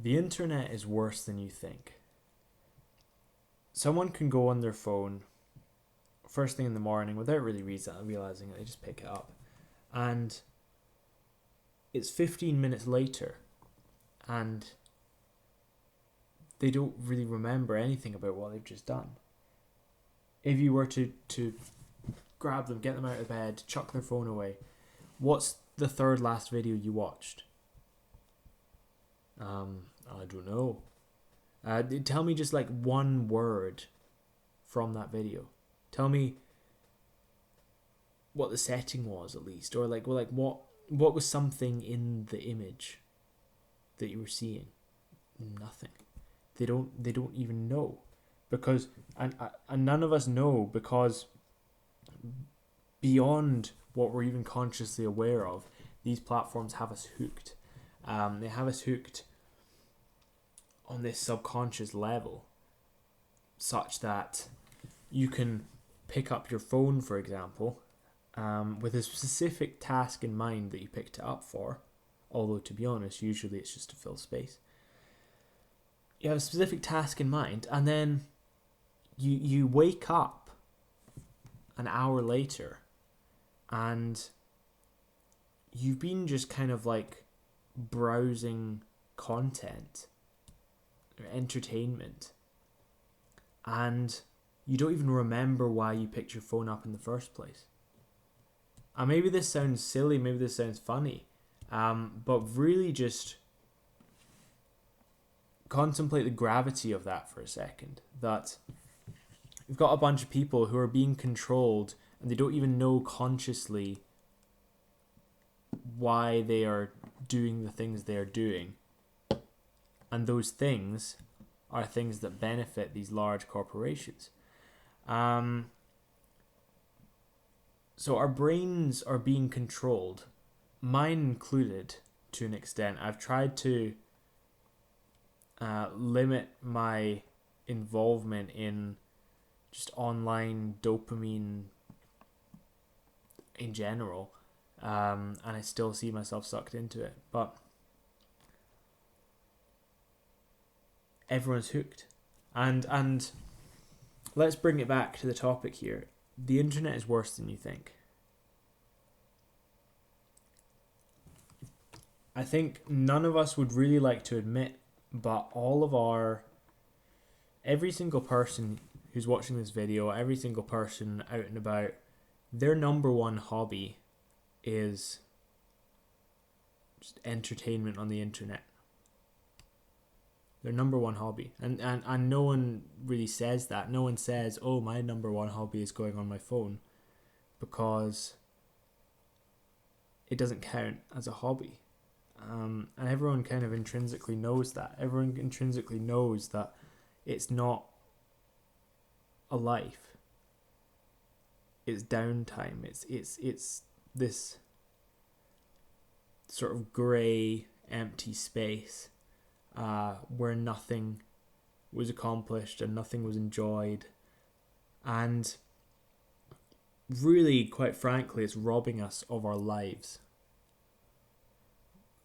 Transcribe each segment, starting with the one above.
The internet is worse than you think. Someone can go on their phone first thing in the morning without really realizing it, they just pick it up. And it's 15 minutes later and they don't really remember anything about what they've just done. If you were to grab them, get them out of bed, chuck their phone away, what's the third last video you watched? I don't know. Tell me just like one word from that video. Tell me what the setting was at least, or like what was something in the image that you were seeing? Nothing. They don't even know, because and none of us know, because beyond what we're even consciously aware of, these platforms have us hooked. They have us hooked on this subconscious level, such that you can pick up your phone, for example, with a specific task in mind that you picked it up for, although to be honest, usually it's just to fill space. You have a specific task in mind, and then you wake up an hour later and you've been just kind of like browsing content or entertainment, and you don't even remember why you picked your phone up in the first place. And maybe this sounds silly, maybe this sounds funny, but really just contemplate the gravity of that for a second. That you've got a bunch of people who are being controlled and they don't even know consciously why they are doing the things they are doing. And those things are things that benefit these large corporations. So our brains are being controlled, mine included, to an extent. I've tried to limit my involvement in just online dopamine in general, and I still see myself sucked into it. But everyone's hooked, and let's bring it back to the topic here. The internet is worse than you think. I think none of us would really like to admit, but every single person who's watching this video, every single person out and about, their number one hobby is just entertainment on the internet. Their number one hobby. And no one really says that. No one says, oh, my number one hobby is going on my phone, because it doesn't count as a hobby. And everyone kind of intrinsically knows that. Everyone intrinsically knows that it's not a life. It's downtime. It's this sort of grey, empty space where nothing was accomplished and nothing was enjoyed. And really, quite frankly, it's robbing us of our lives.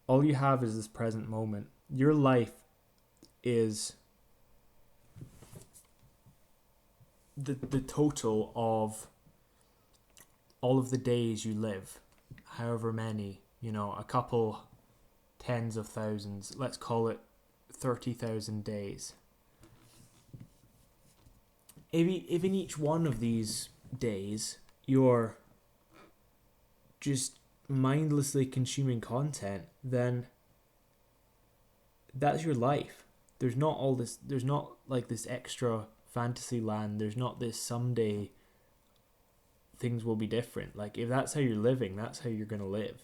All you have is this present moment. Your life is the total of all of the days you live, however many, a couple tens of thousands, let's call it 30,000 days. If in each one of these days you're just mindlessly consuming content, then that's your life. There's not like this extra fantasy land. There's not this someday things will be different. Like, if that's how you're living, that's how you're going to live,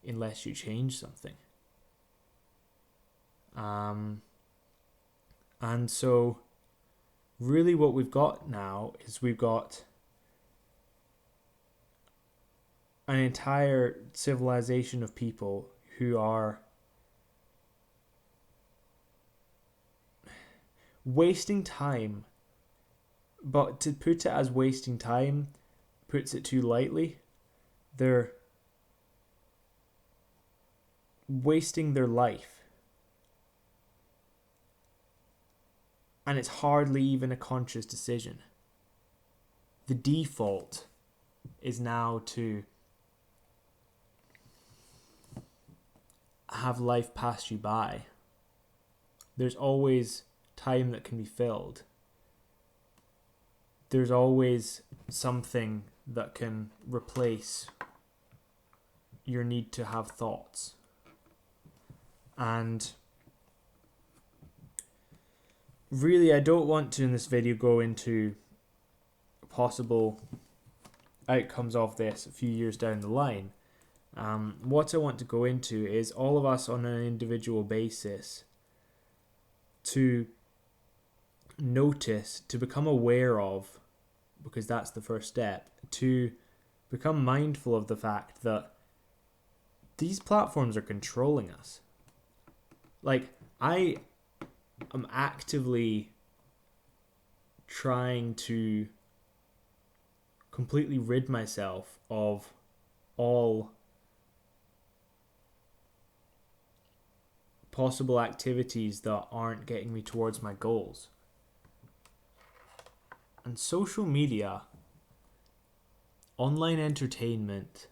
unless you change something. And so really what we've got now is we've got an entire civilization of people who are wasting time. But to put it as wasting time puts it too lightly. They're wasting their life And it's hardly even a conscious decision. The default is now to have life pass you by. There's always time that can be filled. There's always something that can replace your need to have thoughts. And really, I don't want to in this video go into possible outcomes of this a few years down the line. What I want to go into is all of us on an individual basis to notice, to become aware of, because that's the first step, to become mindful of the fact that these platforms are controlling us. Like, I am actively trying to completely rid myself of all possible activities that aren't getting me towards my goals. And social media, online entertainment,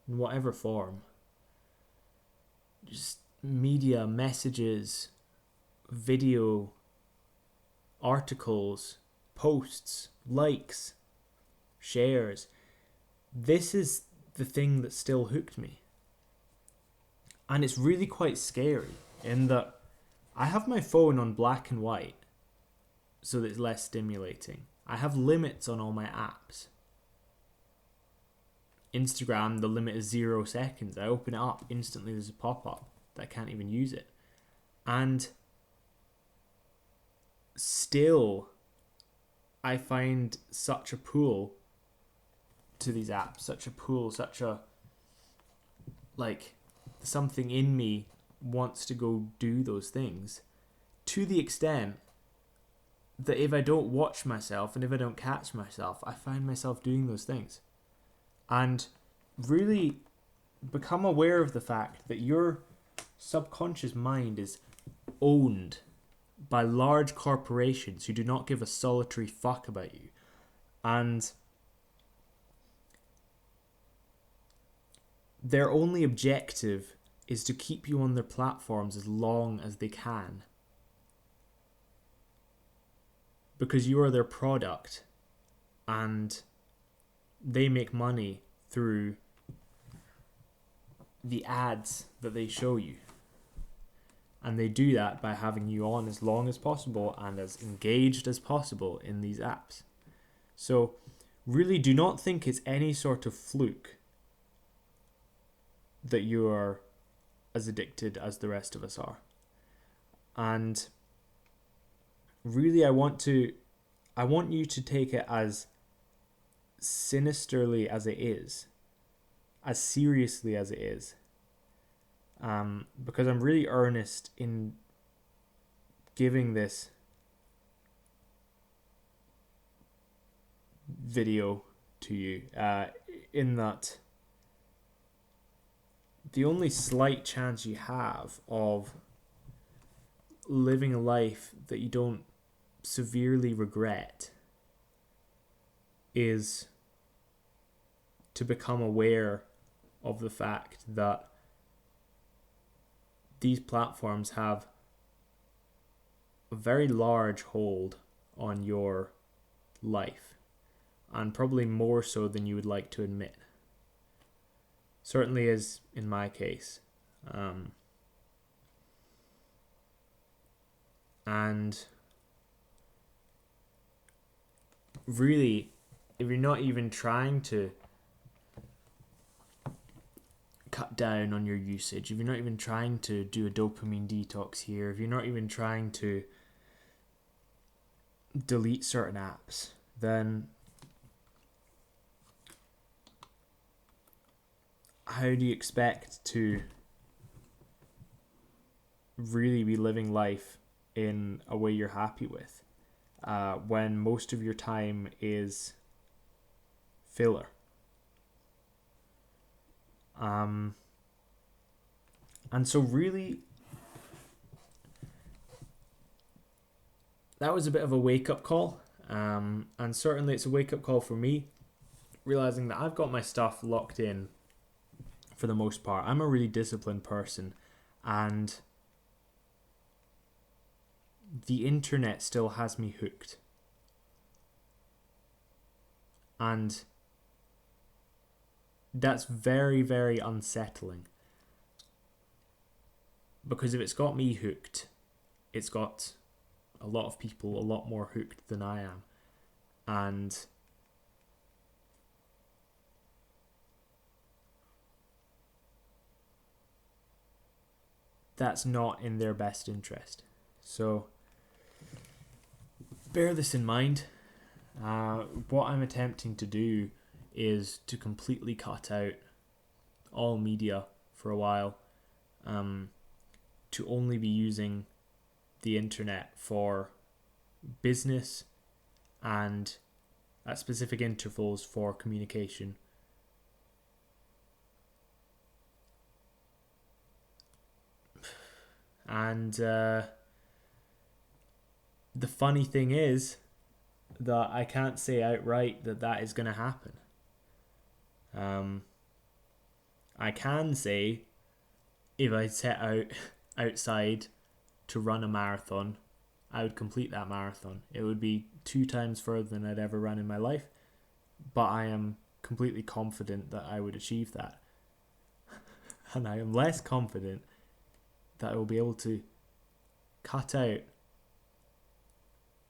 in whatever form, just media, messages, video, articles, posts, likes, shares. This is the thing that still hooked me. And it's really quite scary in that I have my phone on black and white so that it's less stimulating. I have limits on all my apps. Instagram, the limit is 0 seconds. I open it up, instantly there's a pop-up that I can't even use it. And still, I find such a pull to these apps, such a like, something in me wants to go do those things, to the extent that if I don't watch myself and if I don't catch myself, I find myself doing those things. And really become aware of the fact that your subconscious mind is owned by large corporations who do not give a solitary fuck about you. And their only objective is to keep you on their platforms as long as they can. Because you are their product and they make money through the ads that they show you. And they do that by having you on as long as possible and as engaged as possible in these apps. So really do not think it's any sort of fluke that you are as addicted as the rest of us are. And really I want you to take it as sinisterly as it is, as seriously as it is. Because I'm really earnest in giving this video to you, in that the only slight chance you have of living a life that you don't severely regret is to become aware of the fact that these platforms have a very large hold on your life, and probably more so than you would like to admit. Certainly is in my case. And really, if you're not even trying to cut down on your usage, if you're not even trying to do a dopamine detox here, if you're not even trying to delete certain apps, then how do you expect to really be living life in a way you're happy with, when most of your time is filler? And so really that was a bit of a wake-up call. And certainly it's a wake-up call for me, realizing that I've got my stuff locked in for the most part. I'm a really disciplined person, and the internet still has me hooked. And that's very, very unsettling. Because if it's got me hooked, it's got a lot of people a lot more hooked than I am. And that's not in their best interest. So bear this in mind. What I'm attempting to do is to completely cut out all media for a while, to only be using the internet for business and at specific intervals for communication. And the funny thing is that I can't say outright that that is going to happen. I can say if I set out outside to run a marathon, I would complete that marathon. It would be 2 times further than I'd ever run in my life, but I am completely confident that I would achieve that. And I am less confident that I will be able to cut out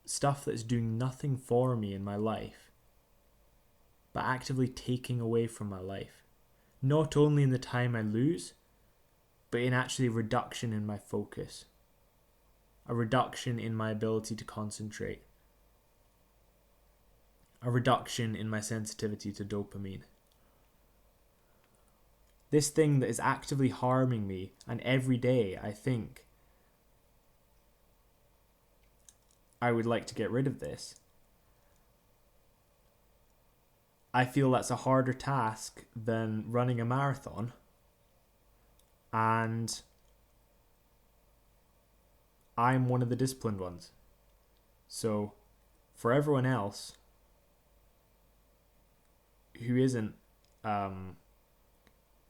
stuff that's doing nothing for me in my life, but actively taking away from my life. Not only in the time I lose, but in actually reduction in my focus. A reduction in my ability to concentrate. A reduction in my sensitivity to dopamine. This thing that is actively harming me, and every day I think I would like to get rid of this. I feel that's a harder task than running a marathon, and I'm one of the disciplined ones. So for everyone else who isn't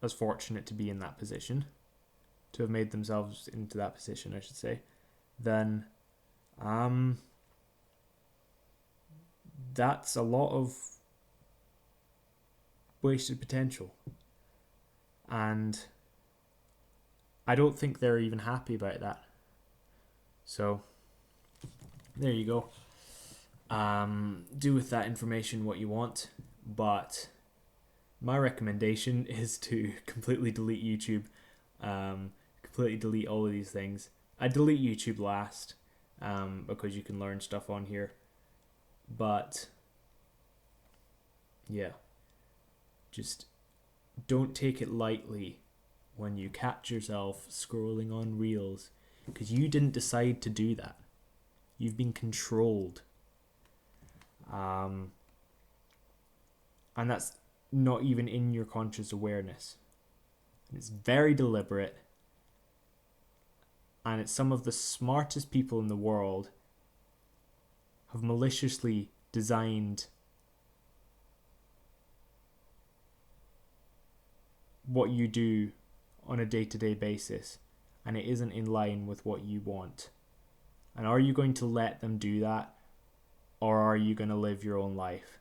as fortunate to be in that position, to have made themselves into that position, I should say, then that's a lot of wasted potential. And I don't think they're even happy about that. So there you go. Do with that information what you want, but my recommendation is to completely delete YouTube, completely delete all of these things. I delete YouTube last, because you can learn stuff on here, but yeah, just don't take it lightly when you catch yourself scrolling on reels, because you didn't decide to do that. You've been controlled. And that's not even in your conscious awareness. It's very deliberate. And it's some of the smartest people in the world have maliciously designed what you do on a day-to-day basis, and it isn't in line with what you want. And are you going to let them do that, or are you going to live your own life?